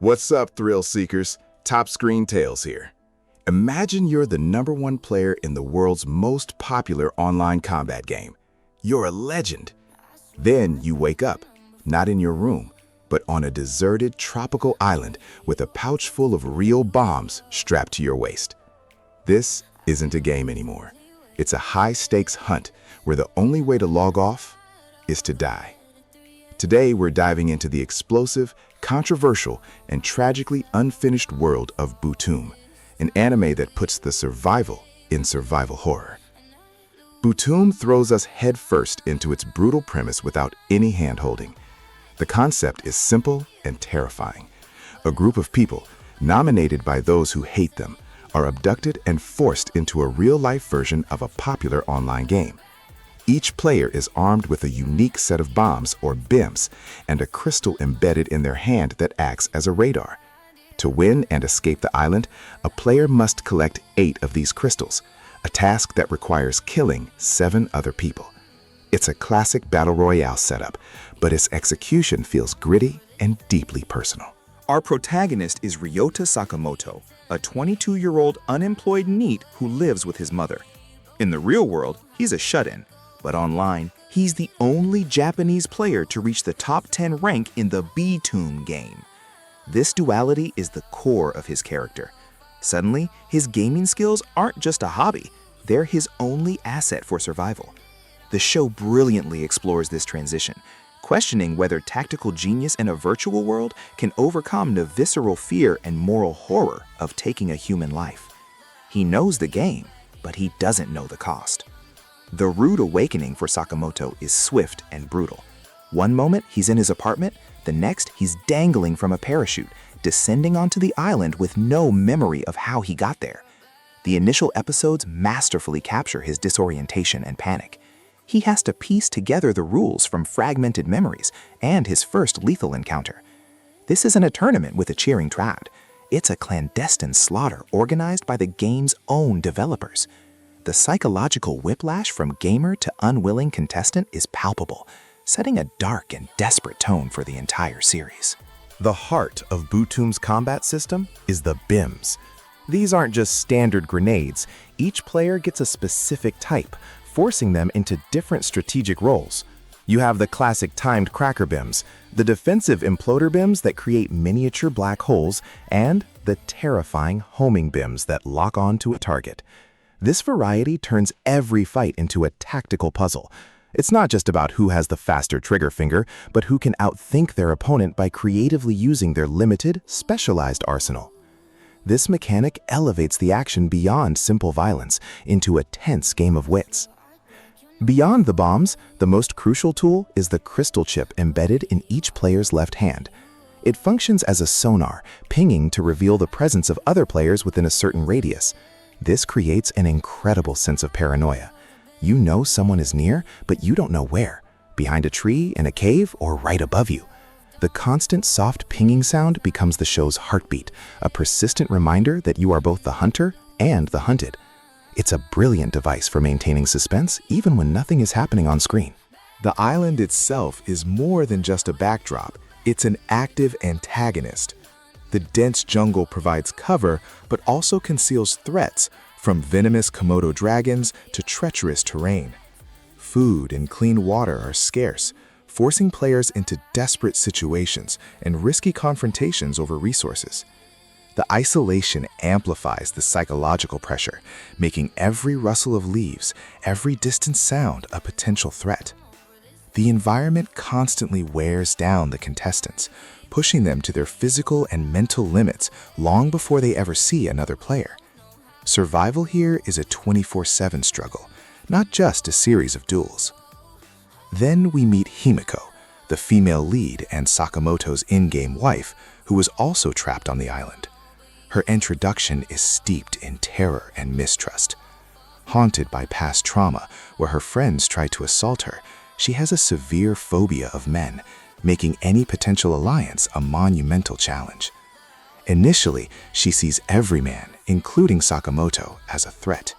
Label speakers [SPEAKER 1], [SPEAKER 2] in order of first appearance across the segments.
[SPEAKER 1] What's up, thrill seekers? Top Screen Tales here. Imagine you're the #1 player in the world's most popular online combat game. You're a legend. Then you wake up, not in your room, but on a deserted tropical island with a pouch full of real bombs strapped to your waist. This isn't a game anymore. It's a high-stakes hunt where the only way to log off is to die. Today, we're diving into the explosive, controversial, and tragically unfinished world of Btooom, an anime that puts the survival in survival horror. Btooom throws us headfirst into its brutal premise without any hand-holding. The concept is simple and terrifying. A group of people, nominated by those who hate them, are abducted and forced into a real-life version of a popular online game. Each player is armed with a unique set of bombs, or BIMs, and a crystal embedded in their hand that acts as a radar. To win and escape the island, a player must collect 8 of these crystals, a task that requires killing 7 other people. It's a classic battle royale setup, but its execution feels gritty and deeply personal.
[SPEAKER 2] Our protagonist is Ryota Sakamoto, a 22-year-old unemployed NEET who lives with his mother. In the real world, he's a shut-in, but online, he's the only Japanese player to reach the top 10 rank in the Btooom game. This duality is the core of his character. Suddenly, his gaming skills aren't just a hobby, they're his only asset for survival. The show brilliantly explores this transition, questioning whether tactical genius in a virtual world can overcome the visceral fear and moral horror of taking a human life. He knows the game, but he doesn't know the cost. The rude awakening for Sakamoto is swift and brutal. One moment he's in his apartment, the next he's dangling from a parachute, descending onto the island with no memory of how he got there. The initial episodes masterfully capture his disorientation and panic. He has to piece together the rules from fragmented memories and his first lethal encounter. This isn't a tournament with a cheering crowd. It's a clandestine slaughter organized by the game's own developers. The psychological whiplash from gamer to unwilling contestant is palpable, setting a dark and desperate tone for the entire series.
[SPEAKER 3] The heart of Btoom's combat system is the BIMs. These aren't just standard grenades. Each player gets a specific type, forcing them into different strategic roles. You have the classic timed cracker BIMs, the defensive imploder BIMs that create miniature black holes, and the terrifying homing BIMs that lock onto a target. This variety turns every fight into a tactical puzzle. It's not just about who has the faster trigger finger, but who can outthink their opponent by creatively using their limited, specialized arsenal. This mechanic elevates the action beyond simple violence into a tense game of wits. Beyond the bombs, the most crucial tool is the crystal chip embedded in each player's left hand. It functions as a sonar, pinging to reveal the presence of other players within a certain radius. This creates an incredible sense of paranoia. You know someone is near, but you don't know where. Behind a tree, in a cave, or right above you. The constant soft pinging sound becomes the show's heartbeat, a persistent reminder that you are both the hunter and the hunted. It's a brilliant device for maintaining suspense even when nothing is happening on screen.
[SPEAKER 4] The island itself is more than just a backdrop. It's an active antagonist. The dense jungle provides cover, but also conceals threats, from venomous Komodo dragons to treacherous terrain. Food and clean water are scarce, forcing players into desperate situations and risky confrontations over resources. The isolation amplifies the psychological pressure, making every rustle of leaves, every distant sound a potential threat. The environment constantly wears down the contestants, pushing them to their physical and mental limits long before they ever see another player. Survival here is a 24/7 struggle, not just a series of duels. Then we meet Himiko, the female lead and Sakamoto's in-game wife, who was also trapped on the island. Her introduction is steeped in terror and mistrust. Haunted by past trauma where her friends tried to assault her, she has a severe phobia of men, making any potential alliance a monumental challenge. Initially, she sees every man, including Sakamoto, as a threat.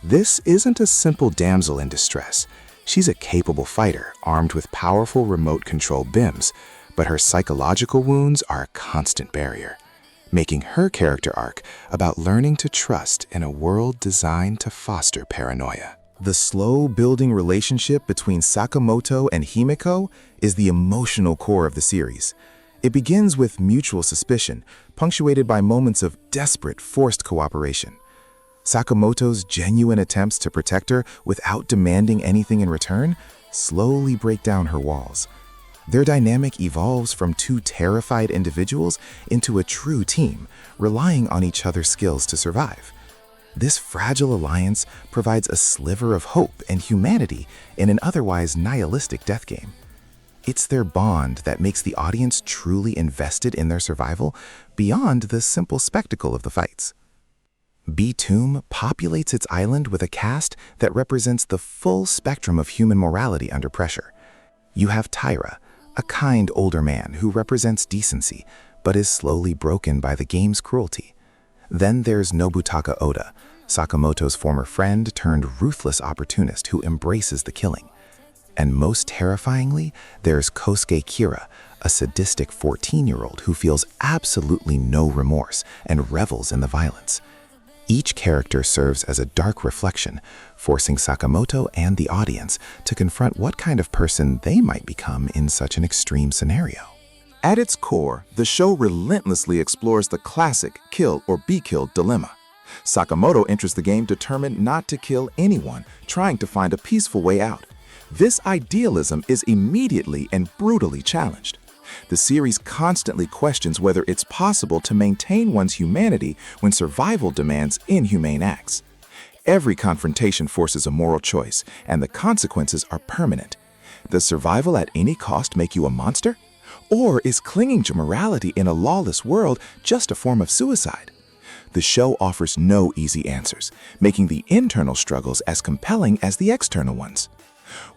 [SPEAKER 4] This isn't a simple damsel in distress. She's a capable fighter armed with powerful remote-control BIMs, but her psychological wounds are a constant barrier, making her character arc about learning to trust in a world designed to foster paranoia.
[SPEAKER 1] The slow-building relationship between Sakamoto and Himiko is the emotional core of the series. It begins with mutual suspicion, punctuated by moments of desperate, forced cooperation. Sakamoto's genuine attempts to protect her without demanding anything in return slowly break down her walls. Their dynamic evolves from two terrified individuals into a true team, relying on each other's skills to survive. This fragile alliance provides a sliver of hope and humanity in an otherwise nihilistic death game. It's their bond that makes the audience truly invested in their survival beyond the simple spectacle of the fights. Btooom populates its island with a cast that represents the full spectrum of human morality under pressure. You have Taira, a kind older man who represents decency, but is slowly broken by the game's cruelty. Then there's Nobutaka Oda, Sakamoto's former friend turned ruthless opportunist who embraces the killing. And most terrifyingly, there's Kosuke Kira, a sadistic 14-year-old who feels absolutely no remorse and revels in the violence. Each character serves as a dark reflection, forcing Sakamoto and the audience to confront what kind of person they might become in such an extreme scenario.
[SPEAKER 4] At its core, the show relentlessly explores the classic kill or be killed dilemma. Sakamoto enters the game determined not to kill anyone, trying to find a peaceful way out. This idealism is immediately and brutally challenged. The series constantly questions whether it's possible to maintain one's humanity when survival demands inhumane acts. Every confrontation forces a moral choice, and the consequences are permanent. Does survival at any cost make you a monster? Or is clinging to morality in a lawless world just a form of suicide? The show offers no easy answers, making the internal struggles as compelling as the external ones.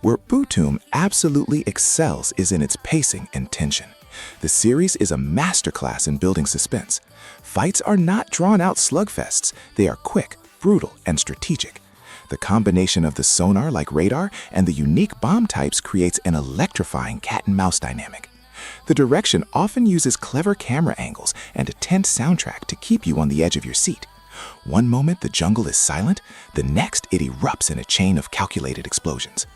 [SPEAKER 4] Where Btooom absolutely excels is in its pacing and tension. The series is a masterclass in building suspense. Fights are not drawn-out slugfests. They are quick, brutal, and strategic. The combination of the sonar-like radar and the unique bomb types creates an electrifying cat-and-mouse dynamic. The direction often uses clever camera angles and a tense soundtrack to keep you on the edge of your seat. One moment the jungle is silent, the next it erupts in a chain of calculated explosions.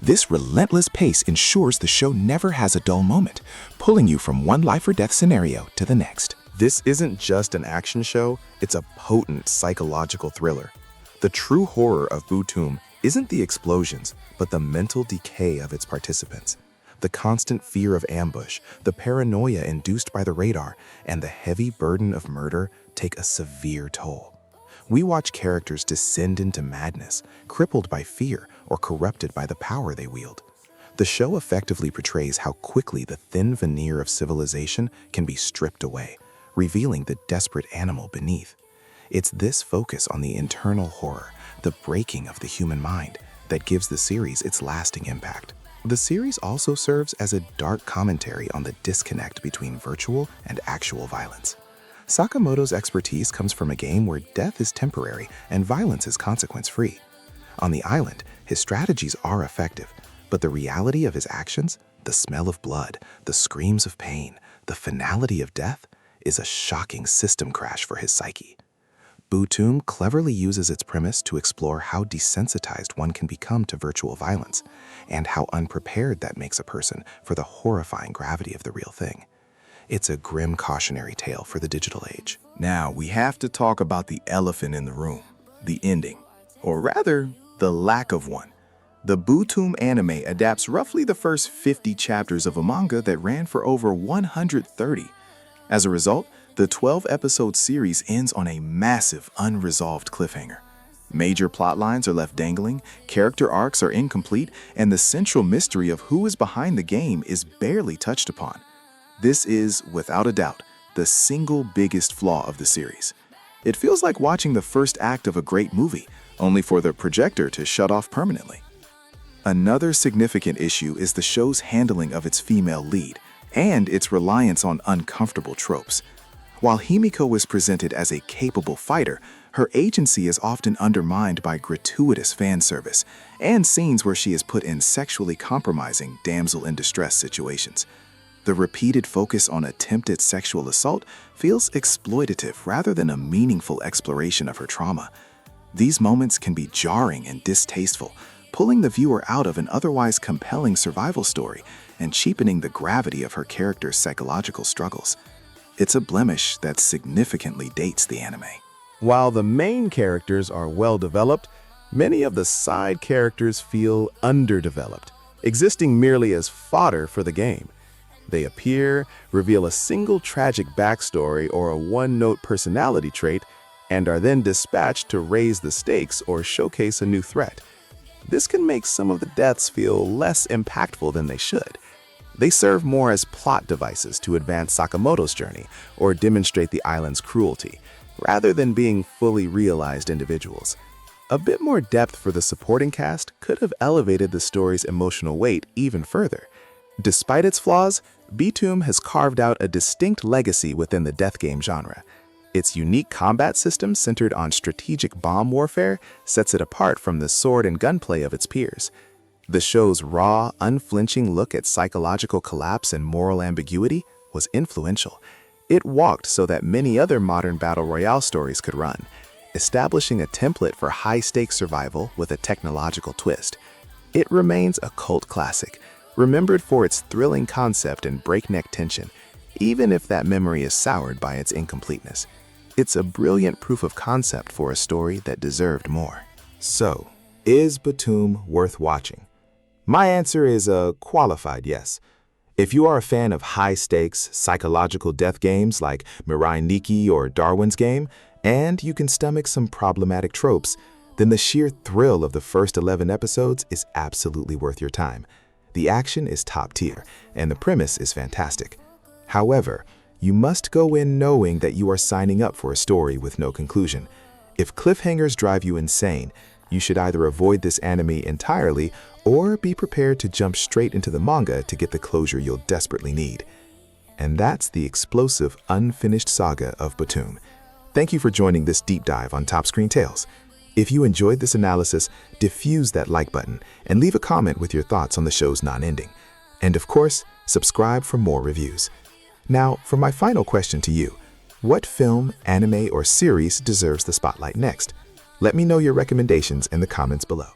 [SPEAKER 4] This relentless pace ensures the show never has a dull moment, pulling you from one life-or-death scenario to the next.
[SPEAKER 3] This isn't just an action show, it's a potent psychological thriller. The true horror of Btooom isn't the explosions, but the mental decay of its participants. The constant fear of ambush, the paranoia induced by the radar, and the heavy burden of murder take a severe toll. We watch characters descend into madness, crippled by fear or corrupted by the power they wield. The show effectively portrays how quickly the thin veneer of civilization can be stripped away, revealing the desperate animal beneath. It's this focus on the internal horror, the breaking of the human mind, that gives the series its lasting impact. The series also serves as a dark commentary on the disconnect between virtual and actual violence. Sakamoto's expertise comes from a game where death is temporary and violence is consequence-free. On the island, his strategies are effective, but the reality of his actions, the smell of blood, the screams of pain, the finality of death, is a shocking system crash for his psyche. Btooom cleverly uses its premise to explore how desensitized one can become to virtual violence, and how unprepared that makes a person for the horrifying gravity of the real thing. It's a grim cautionary tale for the digital age.
[SPEAKER 1] Now, we have to talk about the elephant in the room, the ending, or rather, the lack of one. The Btooom anime adapts roughly the first 50 chapters of a manga that ran for over 130. As a result, the 12-episode series ends on a massive, unresolved cliffhanger. Major plot lines are left dangling, character arcs are incomplete, and the central mystery of who is behind the game is barely touched upon. This is, without a doubt, the single biggest flaw of the series. It feels like watching the first act of a great movie, only for the projector to shut off permanently. Another significant issue is the show's handling of its female lead, and its reliance on uncomfortable tropes. While Himiko is presented as a capable fighter, her agency is often undermined by gratuitous fan service and scenes where she is put in sexually compromising damsel-in-distress situations.
[SPEAKER 4] The repeated focus on attempted sexual assault feels exploitative rather than a meaningful exploration of her trauma. These moments can be jarring and distasteful, pulling the viewer out of an otherwise compelling survival story and cheapening the gravity of her character's psychological struggles. It's a blemish that significantly dates the anime.
[SPEAKER 3] While the main characters are well developed, many of the side characters feel underdeveloped, existing merely as fodder for the game. They appear, reveal a single tragic backstory or a one-note personality trait, and are then dispatched to raise the stakes or showcase a new threat. This can make some of the deaths feel less impactful than they should. They serve more as plot devices to advance Sakamoto's journey or demonstrate the island's cruelty, rather than being fully realized individuals. A bit more depth for the supporting cast could have elevated the story's emotional weight even further. Despite its flaws, Btooom has carved out a distinct legacy within the death game genre. Its unique combat system centered on strategic bomb warfare sets it apart from the sword and gunplay of its peers. The show's raw, unflinching look at psychological collapse and moral ambiguity was influential. It walked so that many other modern battle royale stories could run, establishing a template for high-stakes survival with a technological twist. It remains a cult classic, remembered for its thrilling concept and breakneck tension, even if that memory is soured by its incompleteness. It's a brilliant proof of concept for a story that deserved more.
[SPEAKER 1] So, is Btooom worth watching? My answer is a qualified yes. If you are a fan of high-stakes, psychological death games like Mirai Nikki or Darwin's Game, and you can stomach some problematic tropes, then the sheer thrill of the first 11 episodes is absolutely worth your time. The action is top tier, and the premise is fantastic. However, you must go in knowing that you are signing up for a story with no conclusion. If cliffhangers drive you insane, you should either avoid this anime entirely or be prepared to jump straight into the manga to get the closure you'll desperately need. And that's the explosive, unfinished saga of Btooom. Thank you for joining this deep dive on Top Screen Tales. If you enjoyed this analysis, diffuse that like button and leave a comment with your thoughts on the show's non-ending. And of course, subscribe for more reviews. Now, for my final question to you, what film, anime, or series deserves the spotlight next? Let me know your recommendations in the comments below.